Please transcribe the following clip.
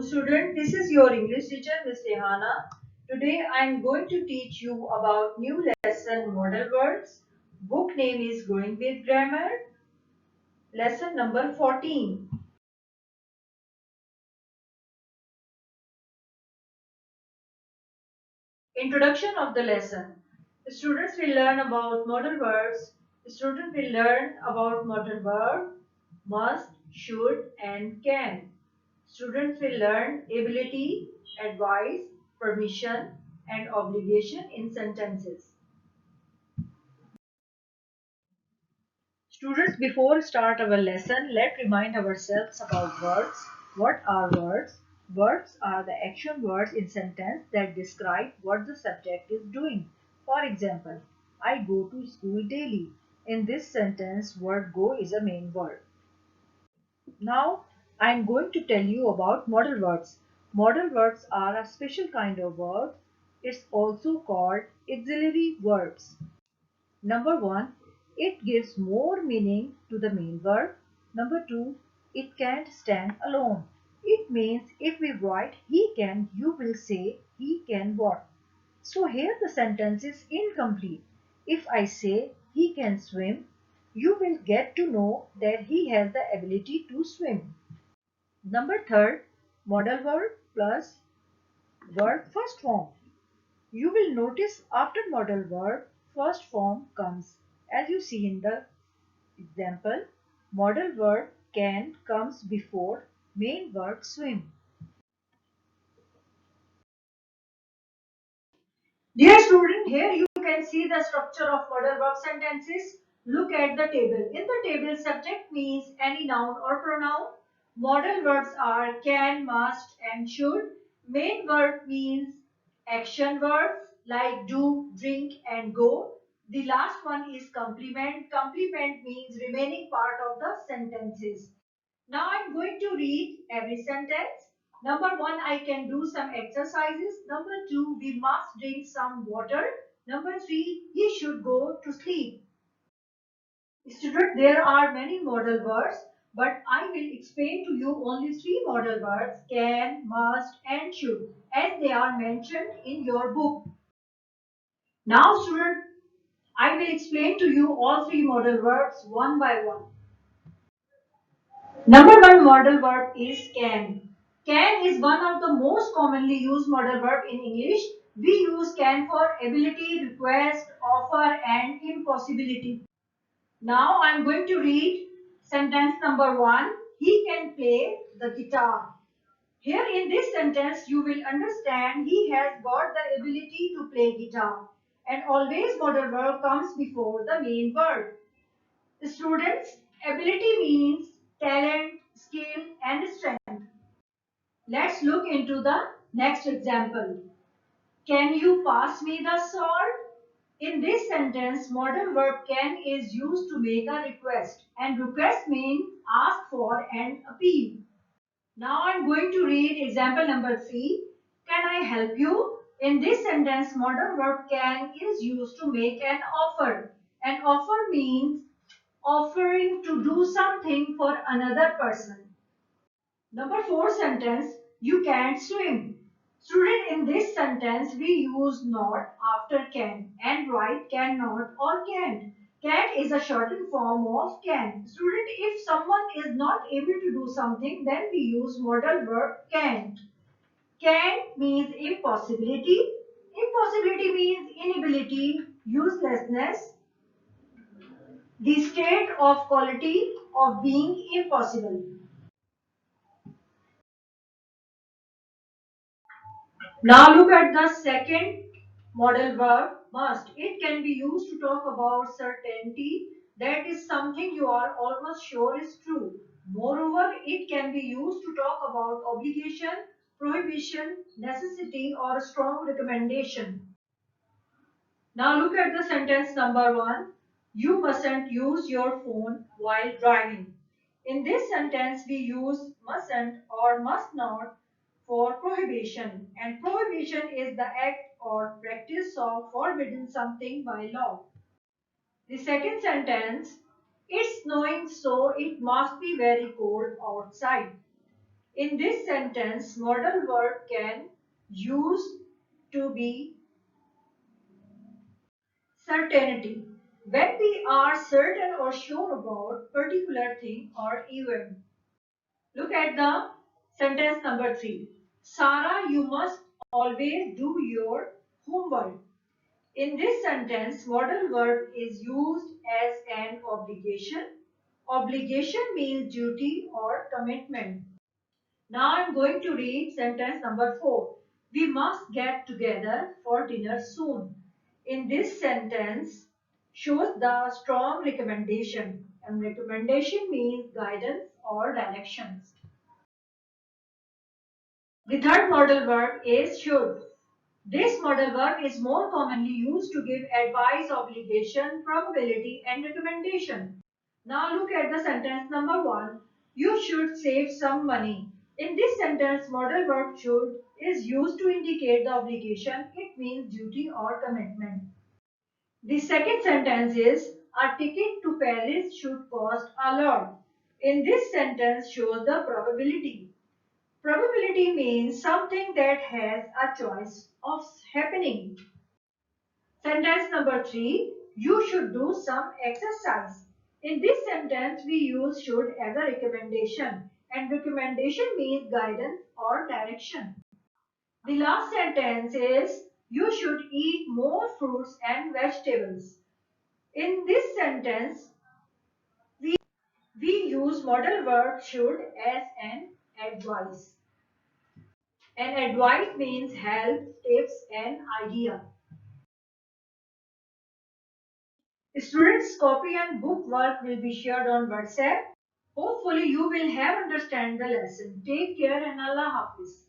student, this is your English teacher Miss Rehana. Today I am going to teach you about new lesson model words. Book name is Growing with Grammar. Lesson number 14. Introduction of the lesson. The students will learn about model verbs. The student will learn about model verb, must, should and can. Students will learn ability, advice, permission and obligation in sentences. Students, before start our lesson, let's remind ourselves about words. What are words? Words are the action words in sentence that describe what the subject is doing. For example, I go to school daily. In this sentence, word go is a main word. Now, I am going to tell you about modal verbs. Modal verbs are a special kind of verb. It's also called auxiliary verbs. Number one, it gives more meaning to the main verb. Number two, it can't stand alone. It means if we write he can, you will say he can what? So here the sentence is incomplete. If I say he can swim, you will get to know that he has the ability to swim. Number third, modal verb plus verb first form. You will notice after modal verb, first form comes. As you see in the example, modal verb can comes before main verb swim. Dear student, here you can see the structure of modal verb sentences. Look at the table. In the table, subject means any noun or pronoun. Modal verbs are can, must and should. Main verb means action verbs like do, drink and go. The last one is complement. Complement means remaining part of the sentences. Now I'm going to read every sentence. Number one, I can do some exercises. Number two, we must drink some water. Number three, he should go to sleep. Student, there are many modal verbs, but I will explain to you only three modal verbs, can, must and should, as they are mentioned in your book. Now student, I will explain to you all three modal verbs one by one. Number one modal verb is can. Can is one of the most commonly used modal verb in English. We use can for ability, request, offer and impossibility. Now I am going to read sentence number one. He can play the guitar. Here in this sentence you will understand he has got the ability to play guitar. And always modal verb comes before the main verb. Students, ability means talent, skill and strength. Let's look into the next example. Can you pass me the sword? In this sentence, modal verb can is used to make a request, and request means ask for and appeal. Now I'm going to read example number 3. Can I help you? In this sentence, modal verb can is used to make an offer. An offer means offering to do something for another person. Number 4 sentence, you can't swim. Student, in this sentence we use not after can and write cannot or can't. Can't is a shortened form of can. Student, if someone is not able to do something, then we use modal verb can't. Can means impossibility. Impossibility means inability, uselessness, the state of quality of being impossible. Now look at the second modal verb must. It can be used to talk about certainty, that is something you are almost sure is true. Moreover, it can be used to talk about obligation, prohibition, necessity or strong recommendation. Now look at the sentence number 1. You mustn't use your phone while driving. In this sentence, we use mustn't or must not for prohibition, and prohibition is the act or practice of forbidding something by law. The second sentence, it's snowing so it must be very cold outside. In this sentence, modal verb can used to be certainty. When we are certain or sure about particular thing or event. Look at the sentence number 3. Sarah, you must always do your homework. In this sentence, modal verb is used as an obligation. Obligation means duty or commitment. Now I am going to read sentence number 4. We must get together for dinner soon. In this sentence shows the strong recommendation, and recommendation means guidance or directions. The third modal verb is should. This modal verb is more commonly used to give advice, obligation, probability, and recommendation. Now look at the sentence number 1. You should save some money. In this sentence, modal verb should is used to indicate the obligation. It means duty or commitment. The second sentence is a ticket to Paris should cost a lot. In this sentence shows the probability. Probability means something that has a choice of happening. Sentence number 3. You should do some exercise. In this sentence, we use should as a recommendation, and recommendation means guidance or direction. The last sentence is you should eat more fruits and vegetables. In this sentence, we use modal verb should as an advice. And advice means help, tips, and idea. Students' copy and book work will be shared on WhatsApp. Hopefully, you will have understand the lesson. Take care and Allah Hafiz.